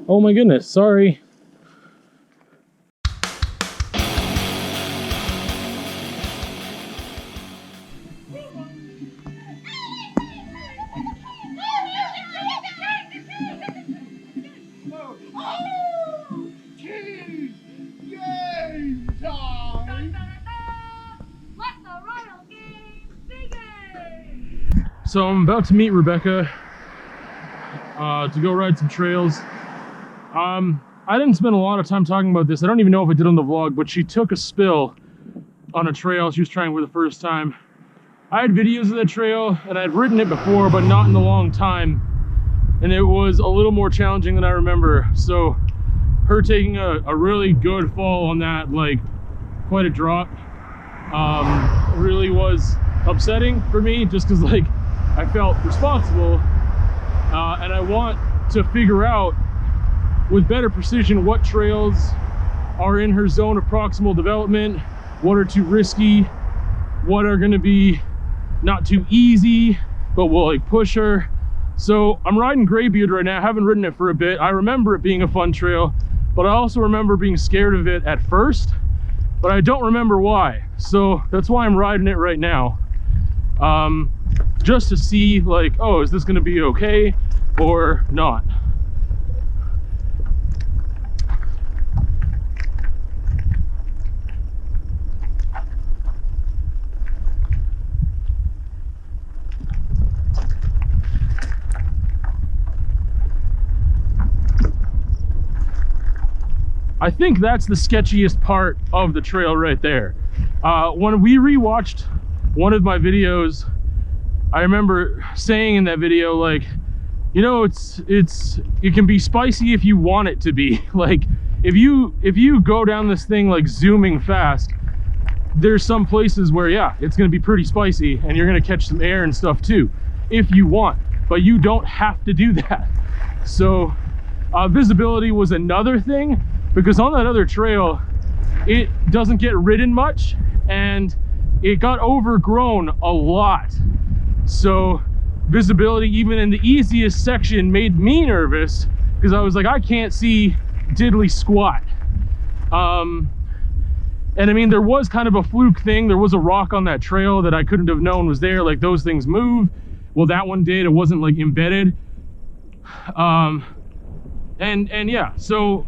Oh my goodness, sorry. So I'm about to meet Rebecca to go ride some trails. I didn't spend a lot of time talking about this. I don't even know if I did on the vlog, but she took a spill on a trail she was trying for the first time. I had videos of that trail and I'd ridden it before, but not in a long time. And it was a little more challenging than I remember. So her taking a really good fall on that, like quite a drop, really was upsetting for me, just because like I felt responsible, and I want to figure out with better precision what trails are in her zone of proximal development, what are too risky, what are going to be not too easy but will like push her. So I'm riding Greybeard right now. I haven't ridden it for a bit. I remember it being a fun trail, but I also remember being scared of it at first, but I don't remember why. So that's why I'm riding it right now. Just to see like, oh, is this gonna be okay or not? I think that's the sketchiest part of the trail right there. When we rewatched one of my videos, I remember saying in that video, like, you know, it can be spicy if you want it to be. Like, if you go down this thing like zooming fast, there's some places where, yeah, it's gonna be pretty spicy and you're gonna catch some air and stuff too, if you want, but you don't have to do that. So visibility was another thing, because on that other trail, it doesn't get ridden much and it got overgrown a lot. So visibility, even in the easiest section, made me nervous because I was like, I can't see diddly squat. And I mean, there was kind of a fluke thing. There was a rock on that trail that I couldn't have known was there. Like, those things move. Well, that one did. It wasn't like embedded. And yeah, so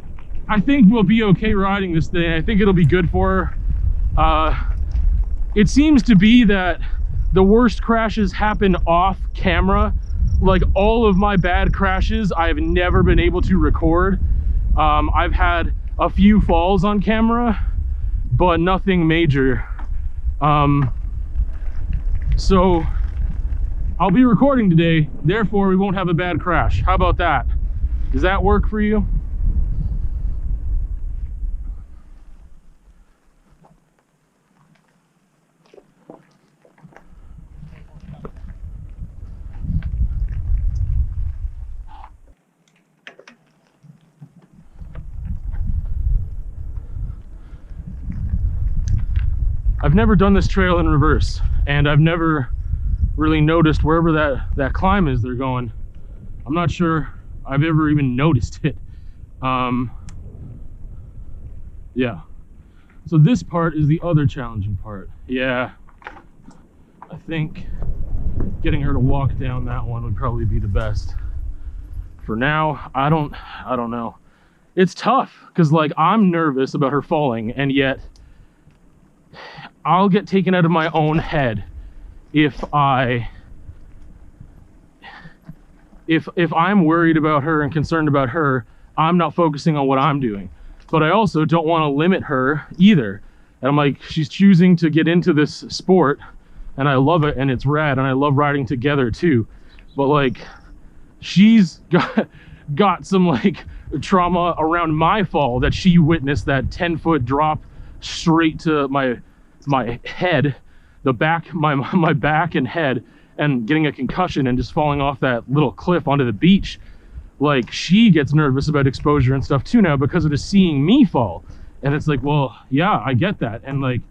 I think we'll be okay riding this thing. I think it'll be good for her. It seems to be that the worst crashes happen off camera. Like, all of my bad crashes I've never been able to record. I've had a few falls on camera, but nothing major. So I'll be recording today, therefore we won't have a bad crash. How about that? Does that work for you? I've never done this trail in reverse, and I've never really noticed wherever that climb is they're going. I'm not sure I've ever even noticed it. Yeah. So this part is the other challenging part. Yeah. I think getting her to walk down that one would probably be the best. For now, I don't know. It's tough, because like, I'm nervous about her falling, and yet I'll get taken out of my own head if I'm worried about her and concerned about her. I'm not focusing on what I'm doing, but I also don't want to limit her either. And I'm like, she's choosing to get into this sport, and I love it, and it's rad, and I love riding together too. But like, she's got some like trauma around my fall that she witnessed, that 10-foot drop straight to my head, the back, my back and head, and getting a concussion and just falling off that little cliff onto the beach. Like, she gets nervous about exposure and stuff too now because of just seeing me fall. And it's like, well, yeah, I get that. And like,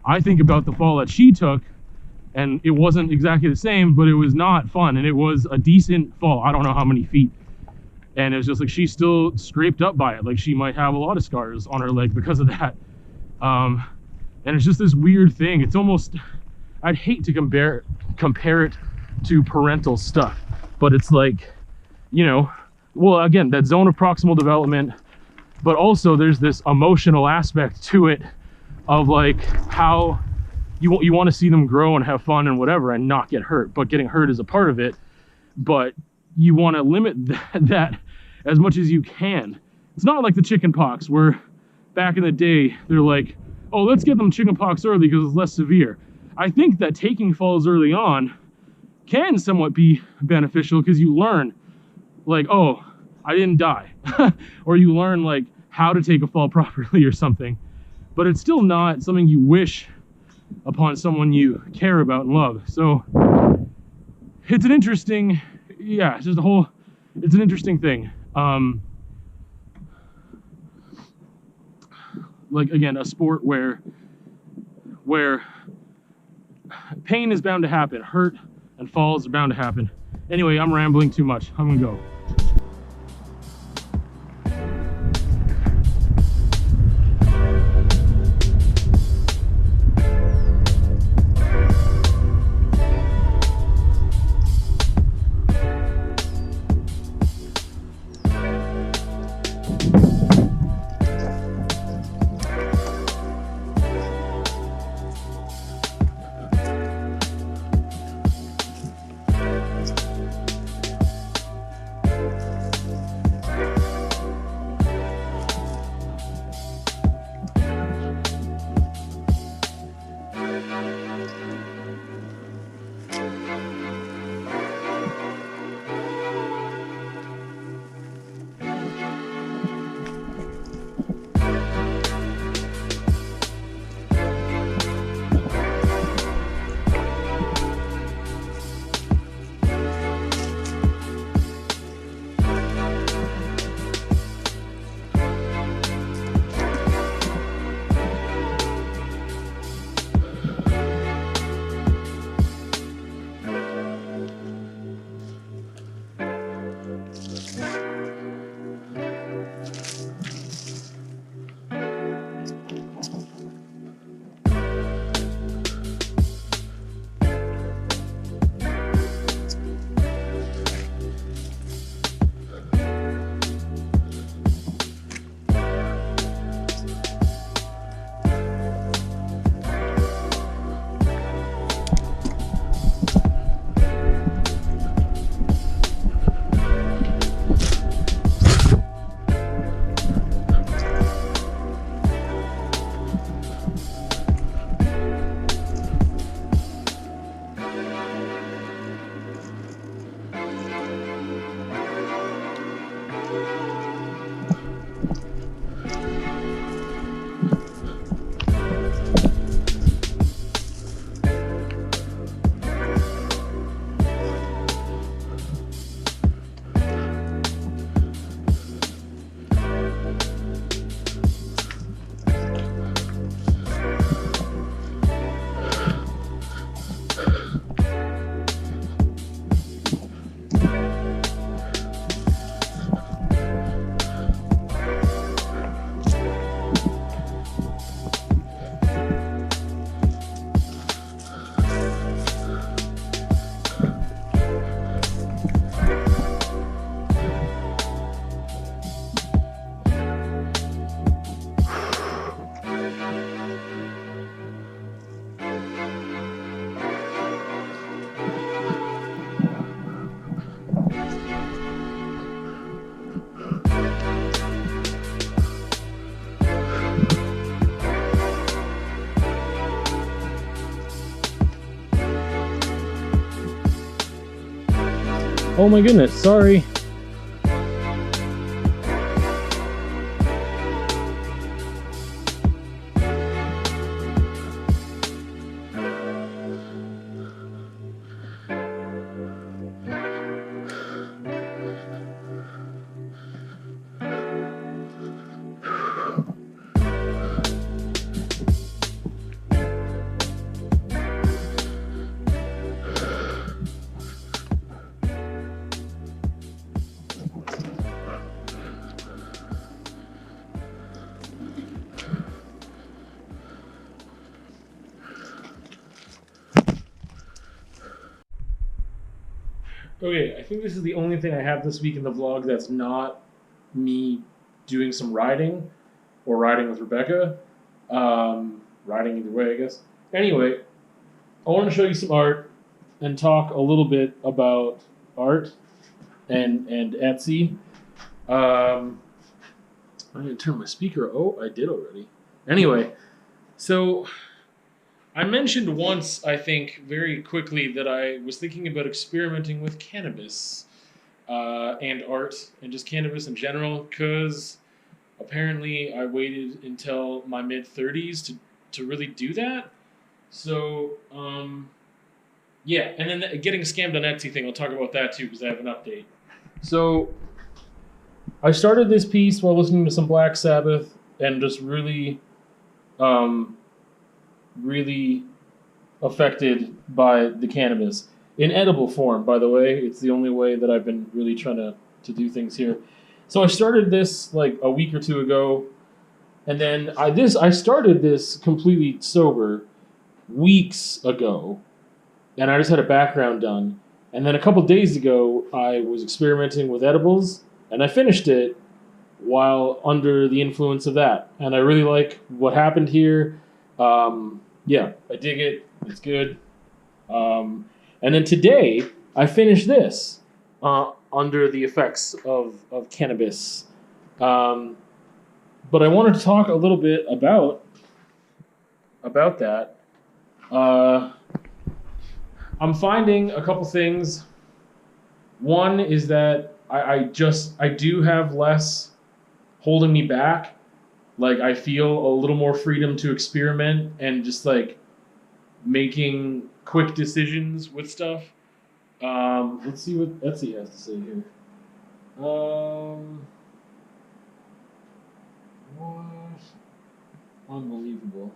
I think about the fall that she took, and it wasn't exactly the same, but it was not fun, and it was a decent fall. I don't know how many feet And it was just like, she's still scraped up by it. Like, she might have a lot of scars on her leg because of that. And it's just this weird thing. It's almost, I'd hate to compare it to parental stuff, but it's like, you know, well, again, that zone of proximal development, but also there's this emotional aspect to it of like how you want to see them grow and have fun and whatever and not get hurt, but getting hurt is a part of it. But you want to limit that as much as you can. It's not like the chicken pox where back in the day they're like, oh, let's get them chicken pox early because it's less severe. I think that taking falls early on can somewhat be beneficial because you learn like, oh, I didn't die. Or you learn like how to take a fall properly or something. But it's still not something you wish upon someone you care about and love. So it's an interesting, yeah, it's just it's an interesting thing. Like, again, a sport where pain is bound to happen, hurt and falls are bound to happen. Anyway, I'm rambling too much. I'm gonna go. Oh my goodness, sorry. Okay, I think this is the only thing I have this week in the vlog that's not me doing some riding or riding with Rebecca. Riding either way, I guess. Anyway, I want to show you some art and talk a little bit about art and Etsy. I'm going to turn my speaker. Oh, I did already. Anyway, so I mentioned once, I think, very quickly that I was thinking about experimenting with cannabis and art and just cannabis in general, because apparently I waited until my mid-30s to really do that. So, yeah, and then the getting scammed on Etsy thing, I'll talk about that too, because I have an update. So, I started this piece while listening to some Black Sabbath and just really really affected by the cannabis. In edible form, by the way. It's the only way that I've been really trying to do things here. So I started this like a week or two ago, and then I started this completely sober weeks ago, and I just had a background done. And then a couple days ago, I was experimenting with edibles, and I finished it while under the influence of that. And I really like what happened here. Yeah, I dig it. It's good. And then today, I finished this under the effects of cannabis. But I wanted to talk a little bit about that. I'm finding a couple things. One is that I do have less holding me back. Like, I feel a little more freedom to experiment and just, like, making quick decisions with stuff. Let's see what Etsy has to say here. What? Unbelievable.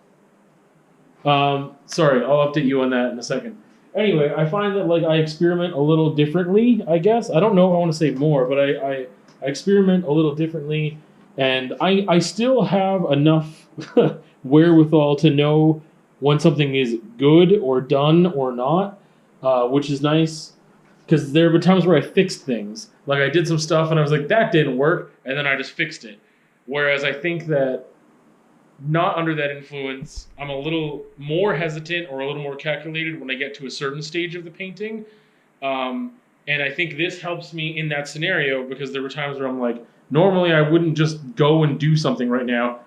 Sorry, I'll update you on that in a second. Anyway, I find that, like, I experiment a little differently, I guess. I don't know if I want to say more, but I experiment a little differently. And I still have enough wherewithal to know when something is good or done or not, which is nice. Because there have been times where I fixed things. Like, I did some stuff and I was like, that didn't work, and then I just fixed it. Whereas I think that not under that influence, I'm a little more hesitant or a little more calculated when I get to a certain stage of the painting. And I think this helps me in that scenario, because there were times where I'm like, normally I wouldn't just go and do something right now.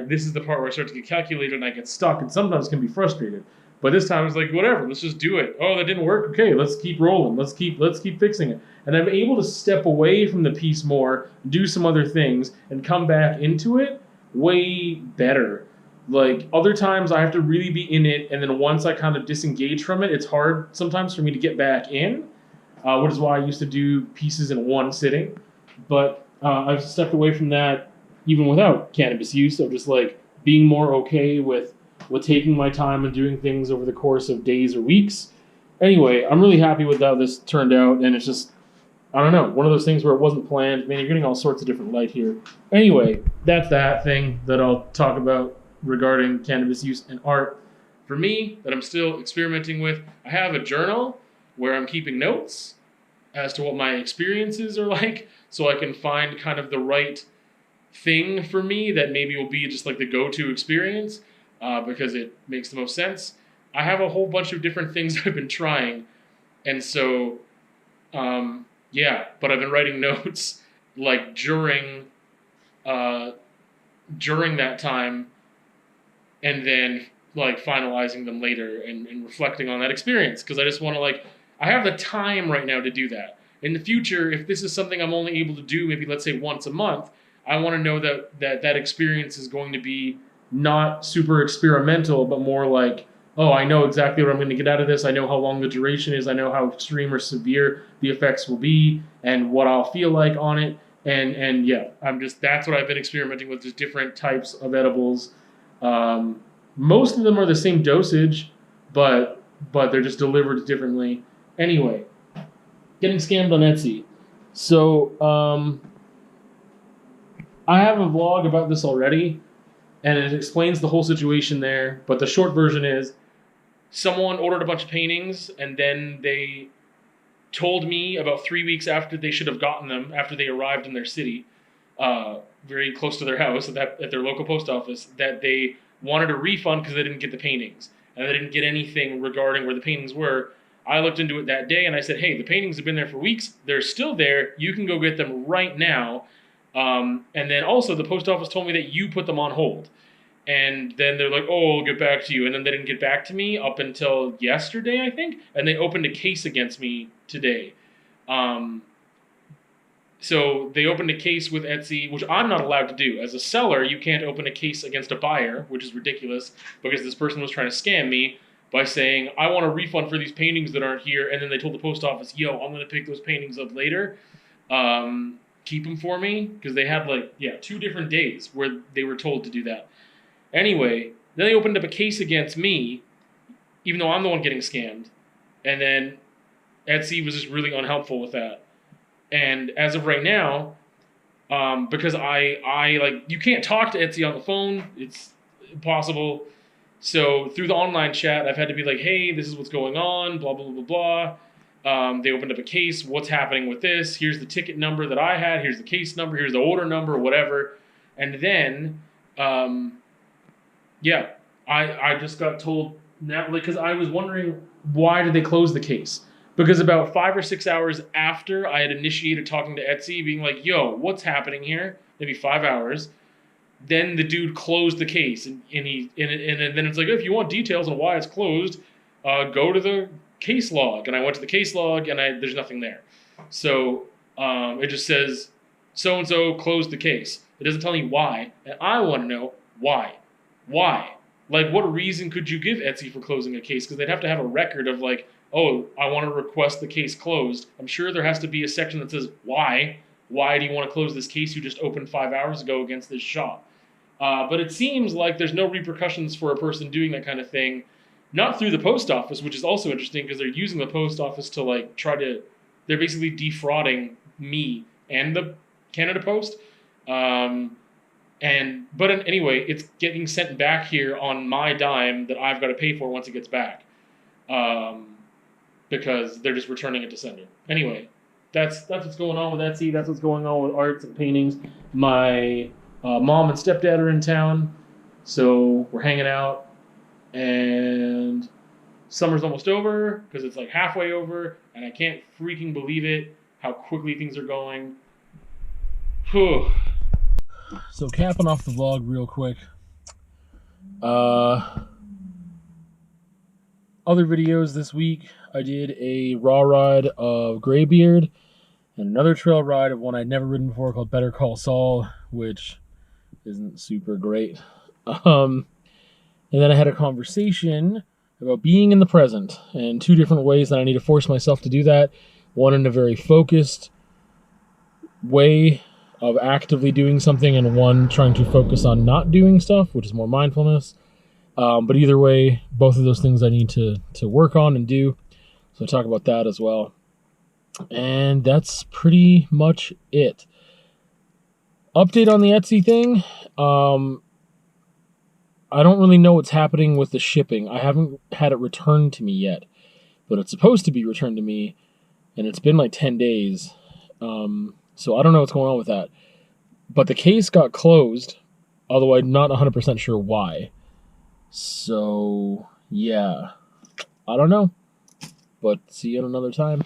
This is the part where I start to get calculated and I get stuck, and sometimes can be frustrated. But this time it's like, whatever, let's just do it. Oh, that didn't work? Okay, let's keep rolling. Let's keep fixing it. And I'm able to step away from the piece more, do some other things, and come back into it way better. Like, other times I have to really be in it, and then once I kind of disengage from it, it's hard sometimes for me to get back in, which is why I used to do pieces in one sitting. But I've stepped away from that even without cannabis use, of just like being more okay with taking my time and doing things over the course of days or weeks. Anyway, I'm really happy with how this turned out, and it's just, I don't know, one of those things where it wasn't planned. Man, you're getting all sorts of different light here. Anyway, that's that thing that I'll talk about regarding cannabis use and art. For me, that I'm still experimenting with, I have a journal where I'm keeping notes as to what my experiences are like, so I can find kind of the right thing for me that maybe will be just like the go-to experience, because it makes the most sense. I have a whole bunch of different things I've been trying, and so, yeah, but I've been writing notes like during that time, and then like finalizing them later and reflecting on that experience, because I just want to, like, I have the time right now to do that. In the future, if this is something I'm only able to do maybe, let's say, once a month, I want to know that experience is going to be not super experimental, but more like, oh, I know exactly what I'm going to get out of this. I know how long the duration is. I know how extreme or severe the effects will be and what I'll feel like on it. And yeah, that's what I've been experimenting with, just different types of edibles. Most of them are the same dosage, but they're just delivered differently. Anyway, getting scammed on Etsy. So, I have a vlog about this already, and it explains the whole situation there, but the short version is, someone ordered a bunch of paintings, and then they told me about 3 weeks after they should have gotten them, after they arrived in their city, very close to their house at their local post office, that they wanted a refund because they didn't get the paintings. And they didn't get anything regarding where the paintings were. I looked into it that day and I said, hey, the paintings have been there for weeks. They're still there. You can go get them right now. And then also the post office told me that you put them on hold. And then they're like, oh, I'll get back to you. And then they didn't get back to me up until yesterday, I think. And they opened a case against me today. So they opened a case with Etsy, which I'm not allowed to do. As a seller, you can't open a case against a buyer, which is ridiculous, because this person was trying to scam me by saying, I want a refund for these paintings that aren't here. And then they told the post office, yo, I'm going to pick those paintings up later. Keep them for me. Because they had 2 different days where they were told to do that. Anyway, then they opened up a case against me, even though I'm the one getting scammed. And then Etsy was just really unhelpful with that. And as of right now, because you can't talk to Etsy on the phone. It's impossible. So through the online chat, I've had to be like, hey, this is what's going on, blah, blah, blah, blah. They opened up a case. What's happening with this? Here's the ticket number that I had. Here's the case number. Here's the order number, whatever. And then, I just got told now, because I was wondering, why did they close the case? Because about 5 or 6 hours after I had initiated talking to Etsy, being like, yo, what's happening here? Maybe 5 hours. Then the dude closed the case. And then it's like, if you want details on why it's closed, go to the case log. And I went to the case log, and there's nothing there. So it just says, so-and-so closed the case. It doesn't tell me why. And I want to know why. Why? Like, what reason could you give Etsy for closing a case? Because they'd have to have a record of oh, I want to request the case closed. I'm sure there has to be a section that says, why? Why do you want to close this case you just opened 5 hours ago against this shop? But it seems like there's no repercussions for a person doing that kind of thing. Not through the post office, which is also interesting because they're using the post office to they're basically defrauding me and the Canada Post. Anyway, it's getting sent back here on my dime that I've got to pay for once it gets back. Because they're just returning it to sender. Anyway, that's what's going on with Etsy. That's what's going on with arts and paintings. My mom and stepdad are in town, so we're hanging out. And summer's almost over because it's halfway over, and I can't freaking believe it how quickly things are going. Whew. So capping off the vlog real quick. Other videos this week, I did a raw ride of Greybeard and another trail ride of one I'd never ridden before called Better Call Saul, which isn't super great. And then I had a conversation about being in the present and 2 different ways that I need to force myself to do that. One in a very focused way of actively doing something, and one trying to focus on not doing stuff, which is more mindfulness. But either way, both of those things I need to work on and do. So I talk about that as well. And that's pretty much it. Update on the Etsy thing. I don't really know what's happening with the shipping. I haven't had it returned to me yet. But it's supposed to be returned to me. And it's been 10 days. So I don't know what's going on with that. But the case got closed. Although I'm not 100% sure why. So, yeah. I don't know. But see you at another time.